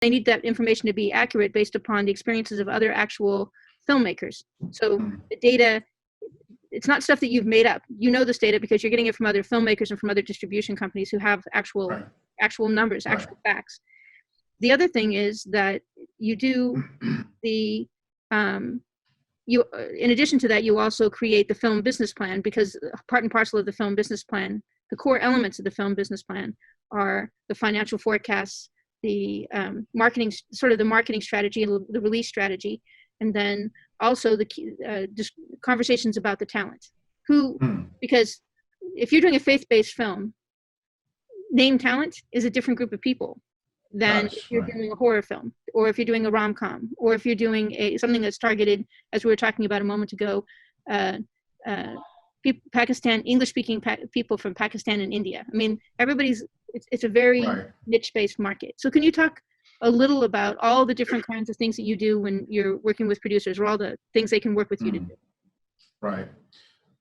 they need that information to be accurate based upon the experiences of other actual filmmakers. So the data, it's not stuff that you've made up. You know this data because you're getting it from other filmmakers and from other distribution companies who have actual numbers, actual facts. The other thing is that you do the in addition to that, you also create the film business plan, because part and parcel of the film business plan, the core elements of the film business plan are the financial forecasts, the marketing, sort of the marketing strategy, the release strategy, and then also the just conversations about the talent. Because if you're doing a faith-based film, name talent is a different group of people than if you're doing a horror film, or if you're doing a rom-com, or if you're doing something that's targeted, as we were talking about a moment ago, Pakistan, English-speaking people from Pakistan and India. I mean, it's a very niche-based market. So can you talk a little about all the different kinds of things that you do when you're working with producers, or all the things they can work with you to do? Right.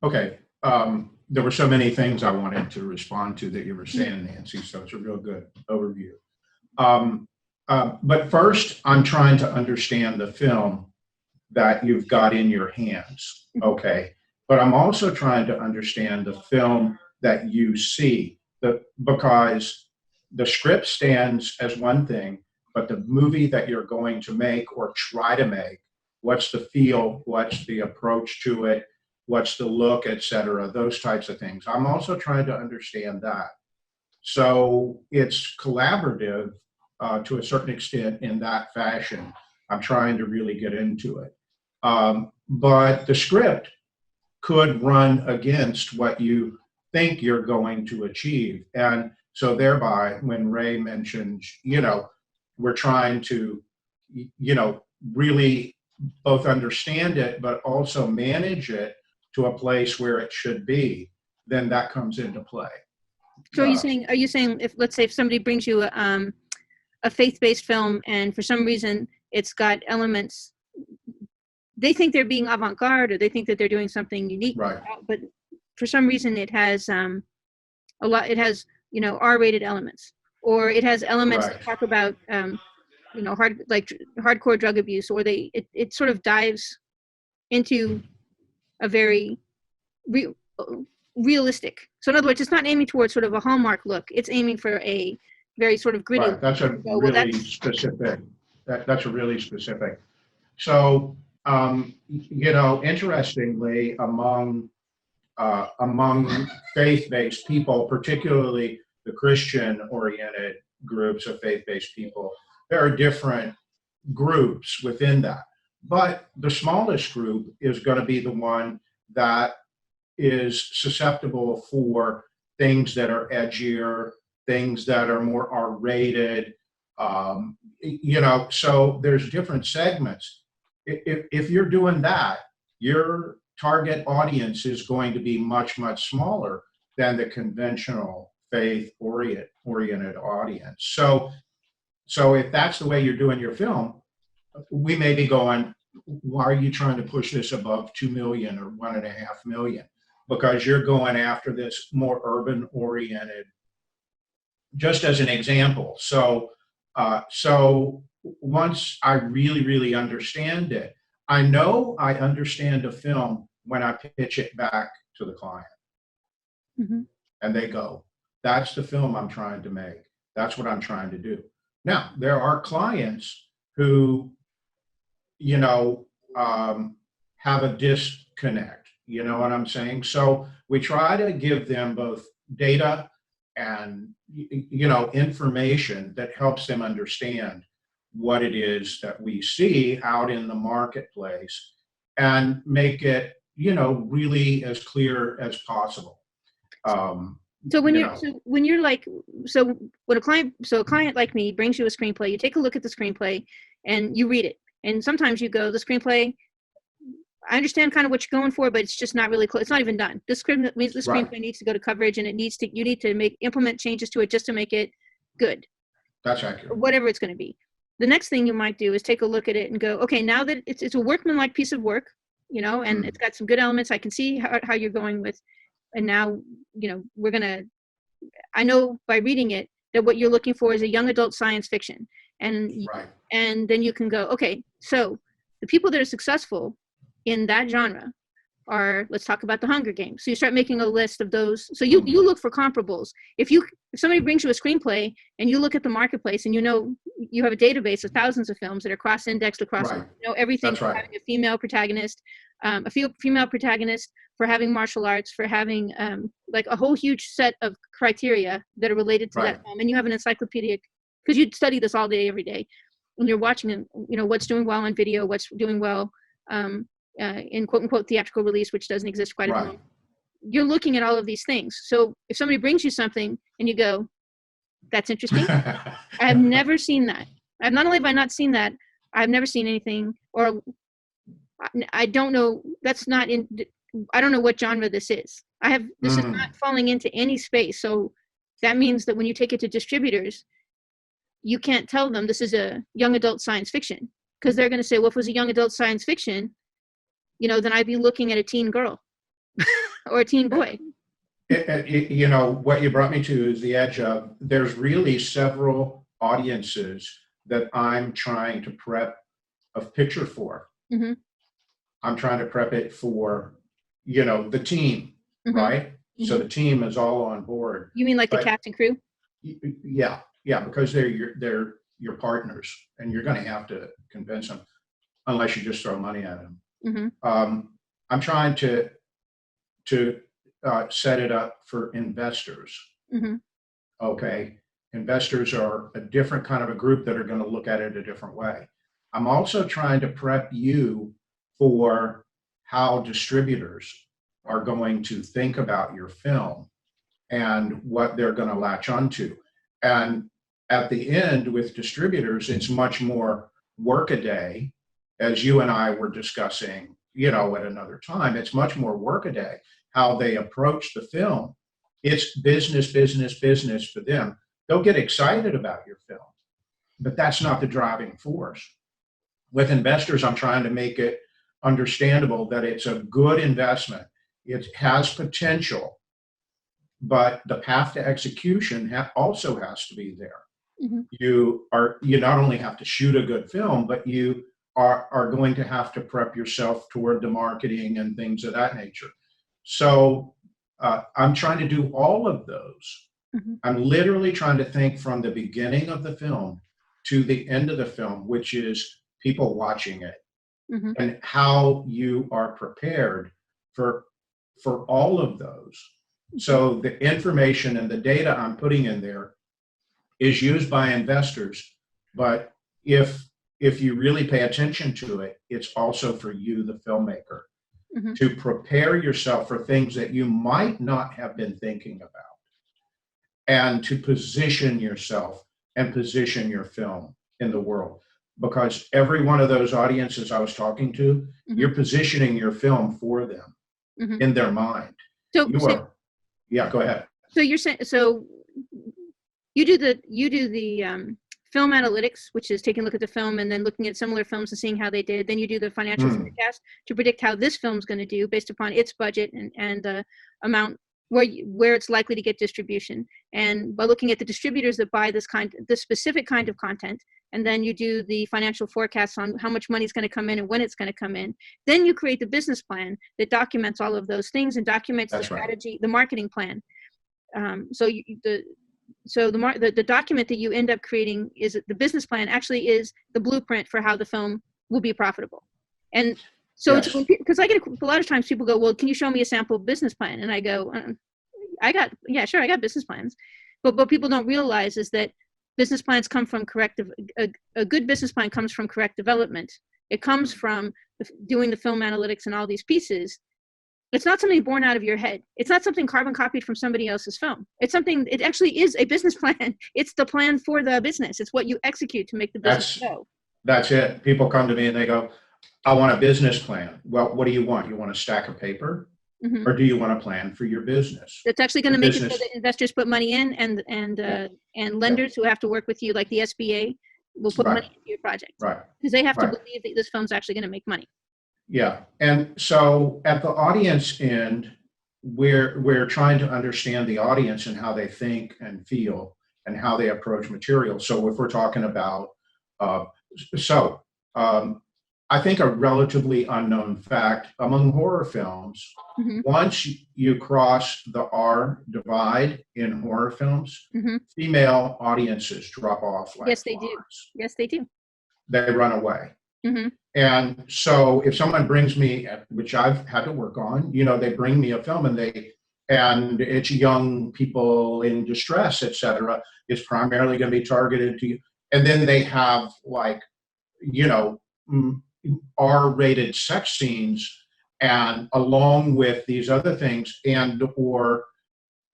Okay. There were so many things I wanted to respond to that you were saying, Nancy, so it's a real good overview. But first, I'm trying to understand the film that you've got in your hands, okay? But I'm also trying to understand the film that you see, because the script stands as one thing, but the movie that you're going to make or try to make, what's the feel, what's the approach to it, what's the look, et cetera, those types of things. I'm also trying to understand that. So it's collaborative to a certain extent in that fashion. I'm trying to really get into it. But the script could run against what you think you're going to achieve. And so thereby, when Ray mentions, we're trying to, really both understand it, but also manage it to a place where it should be, then that comes into play. So are you saying if, let's say, if somebody brings you a faith-based film and for some reason it's got elements, they think they're being avant-garde, or they think that they're doing something unique, but for some reason it has it has R-rated elements, or it has elements that talk about hardcore drug abuse, or it sort of dives into a very realistic. So in other words, it's not aiming towards sort of a Hallmark look. It's aiming for a very sort of gritty. Right. That's a really specific. That's a really specific. So, interestingly, among faith-based people, particularly the Christian-oriented groups of faith-based people, there are different groups within that. But the smallest group is going to be the one that is susceptible for things that are edgier, things that are more R-rated, so there's different segments. If you're doing that, your target audience is going to be much, much smaller than the conventional faith-oriented audience. So if that's the way you're doing your film, we may be going, why are you trying to push this above 2 million or 1.5 million? Because you're going after this more urban-oriented, just as an example. So once I really, really understand it, I know I understand a film when I pitch it back to the client. And they go, that's the film I'm trying to make. That's what I'm trying to do. Now, there are clients who, have a disconnect. You know what I'm saying? So we try to give them both data and information that helps them understand what it is that we see out in the marketplace, and make it really as clear as possible. So when a client like me brings you a screenplay, you take a look at the screenplay and you read it, and sometimes you go, the screenplay, I understand kind of what you're going for, but it's just not really close. It's not even done. The screenplay needs to go to coverage, and you need to implement changes to it just to make it good. That's accurate. Whatever it's going to be. The next thing you might do is take a look at it and go, okay, now that it's a workmanlike piece of work, and it's got some good elements. I can see how you're going with, and now, I know by reading it that what you're looking for is a young adult science fiction. and Right. and then you can go, okay, so the people that are successful in that genre are, let's talk about the Hunger Games. So you start making a list of those. So you look for comparables. If somebody brings you a screenplay and you look at the marketplace and you know you have a database of thousands of films that are cross-indexed across, Right. Everything That's from right. having a female protagonist, female protagonist, for having martial arts, for having like a whole huge set of criteria that are related to Right. that film, and you have an encyclopedic, because you study this all day every day, and you're watching, what's doing well on video, what's doing well in quote unquote theatrical release, which doesn't exist quite at the Right. moment. You're looking at all of these things. So if somebody brings you something and you go, that's interesting, I have never seen that. Not only have I not seen that, I've never seen anything, or I don't know. That's not in. I don't know what genre this is. This is not falling into any space. So that means that when you take it to distributors, you can't tell them this is a young adult science fiction, because they're going to say, well, if it was a young adult science fiction, then I'd be looking at a teen girl or a teen boy. What you brought me to is the edge of, there's really several audiences that I'm trying to prep a picture for. Mm-hmm. I'm trying to prep it for, the team, Mm-hmm. right? Mm-hmm. So the team is all on board. You mean like the cast and crew? Yeah, because they're your partners, and you're going to have to convince them, unless you just throw money at them. Mm-hmm. I'm trying to set it up for investors. Mm-hmm. Okay, investors are a different kind of a group that are going to look at it a different way. I'm also trying to prep you for how distributors are going to think about your film and what they're going to latch onto. And at the end, with distributors, it's much more workaday, as you and I were discussing, at another time. It's much more workaday how they approach the film. It's business for them. They'll get excited about your film, but that's not the driving force. With investors, I'm trying to make it understandable that it's a good investment. It has potential, but the path to execution also has to be there. Mm-hmm. You not only have to shoot a good film, but you are going to have to prep yourself toward the marketing and things of that nature. So I'm trying to do all of those. Mm-hmm. I'm literally trying to think from the beginning of the film to the end of the film, which is people watching it, mm-hmm. and how you are prepared for all of those. So the information and the data I'm putting in there is used by investors, but if you really pay attention to it, it's also for you, the filmmaker, mm-hmm. to prepare yourself for things that you might not have been thinking about, and to position yourself and position your film in the world. Because every one of those audiences I was talking to, mm-hmm. you're positioning your film for them, mm-hmm. in their mind. Yeah, go ahead. So you're saying, so you do the film analytics, which is taking a look at the film and then looking at similar films and seeing how they did. Then you do the financial forecast to predict how this film's going to do based upon its budget and the amount where it's likely to get distribution. And by looking at the distributors that buy this specific kind of content, and then you do the financial forecasts on how much money is going to come in and when it's going to come in. Then you create the business plan that documents all of those things and documents the strategy, the marketing plan. The document that you end up creating is the business plan actually is the blueprint for how the film will be profitable. And so it's because I get a lot of times people go, well, can you show me a sample business plan? And I go, I got business plans. But people don't realize is that business plans come from a good business plan comes from correct development. It comes from doing the film analytics and all these pieces. It's not something born out of your head. It's not something carbon copied from somebody else's film. It actually is a business plan. It's the plan for the business. It's what you execute to make the business go. That's it. People come to me and they go, I want a business plan. Well, what do you want? You want a stack of paper? Mm-hmm. Or do you want a plan for your business? It's actually going to make it so that investors put money in and lenders who have to work with you, like the SBA, will put money into your project. Right. Because they have to believe that this film's actually going to make money. Yeah. And so at the audience end, we're trying to understand the audience and how they think and feel and how they approach material. So if we're talking about Uh, so I think a relatively unknown fact among horror films, Hmm. once you cross the R divide in horror films, Hmm. female audiences drop off like Yes, they do. flies. Yes, they do. They run away. Hmm. And so if someone brings me, which I've had to work on, they bring me a film and it's young people in distress, et cetera, it's primarily going to be targeted to you. And then they have like, you know, R-rated sex scenes and along with these other things or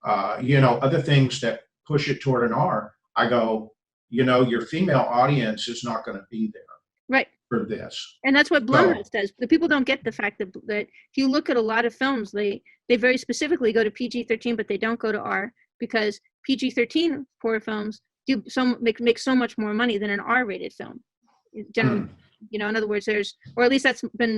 other things that push it toward an R, I go, your female audience is not going to be there Right. for this. And that's what So, Blumhouse does. The people don't get the fact that if you look at a lot of films, they very specifically go to PG-13, but they don't go to R, because PG-13 horror films make so much more money than an R-rated film. Generally, in other words, or at least that's been,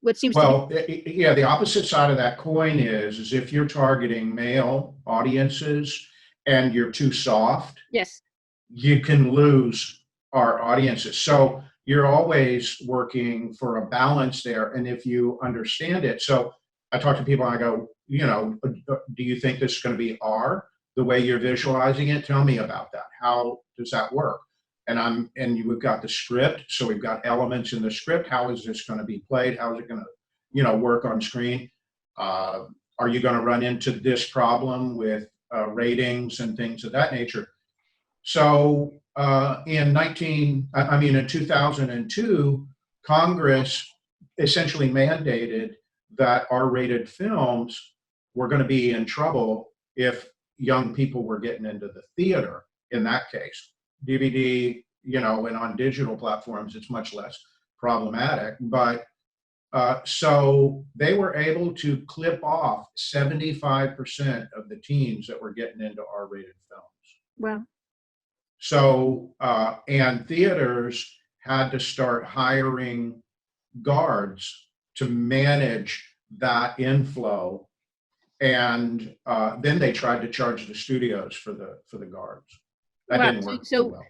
what seems to be. yeah, the opposite side of that coin is if you're targeting male audiences and you're too soft, Yes. you can lose our audiences. So you're always working for a balance there. And if you understand it, so I talk to people and I go, do you think this is going to be R the way you're visualizing it? Tell me about that. How does that work? And we've got the script. So we've got elements in the script. How is this going to be played? How is it going to, work on screen? Are you going to run into this problem with ratings and things of that nature? So in 2002, Congress essentially mandated that R-rated films were going to be in trouble if young people were getting into the theater. In that case, DVD, and on digital platforms, it's much less problematic. But so they were able to clip off 75% of the teens that were getting into R-rated films. Wow. So, and theaters had to start hiring guards to manage that inflow. And then they tried to charge the studios for the guards. That Wow. didn't work So well.